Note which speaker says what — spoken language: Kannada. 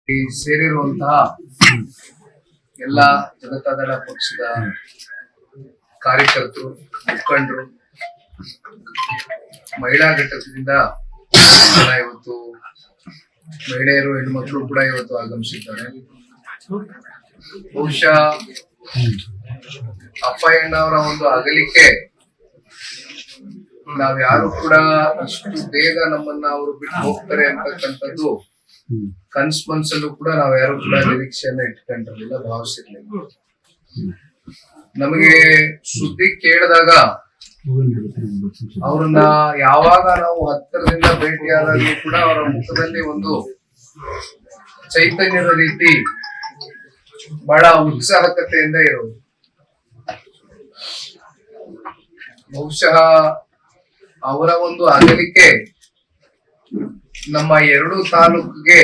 Speaker 1: ಈ ಸೇರಿರುವಂತಹ ಎಲ್ಲ ಜನತಾದಳ ಪಕ್ಷದ ಕಾರ್ಯಕರ್ತರು, ಮುಖಂಡರು, ಮಹಿಳಾ ಘಟಕದಿಂದ ಇವತ್ತು ಮಹಿಳೆಯರು, ಹೆಣ್ಮಕ್ಳು ಕೂಡ ಇವತ್ತು ಆಗಮಿಸಿದ್ದಾರೆ. ಬಹುಶಃ ಅಪ್ಪಯ್ಯನವರ ಒಂದು ಅಗಲಿಕೆ ನಾವ್ಯಾರು ಕೂಡ ಇಷ್ಟು ಬೇಗ ನಮ್ಮನ್ನ ಅವರು ಬಿಟ್ಟು ಹೋಗ್ತಾರೆ ಅಂತಕ್ಕಂಥದ್ದು ಕನ್ಸ್ಮನ್ಸಲ್ಲೂ ಕೂಡ ನಾವ್ಯಾರು ಕೂಡ ನಿರೀಕ್ಷೆಯನ್ನ ಇಟ್ಕೊಂಡಿರ್ಲಿಲ್ಲ, ಭಾವಿಸಿರ್ಲಿಲ್ಲ. ನಮಗೆ ಸುದ್ದಿ ಕೇಳಿದಾಗ ಅವ್ರನ್ನ ಯಾವಾಗ ನಾವು ಹತ್ತಿರದಿಂದ ಭೇಟಿಯಾದಾಗಲೂ ಕೂಡ ಅವರ ಮುಖದಲ್ಲಿ ಒಂದು ಚೈತನ್ಯದ ರೀತಿ ಬಹಳ ಉತ್ಸಾಹಕತೆಯಿಂದ ಇರೋದು. ಬಹುಶಃ ಅವರ ಒಂದು ಅಗಲಿಕೆ ನಮ್ಮ ಎರಡು ತಾಲೂಕಿಗೆ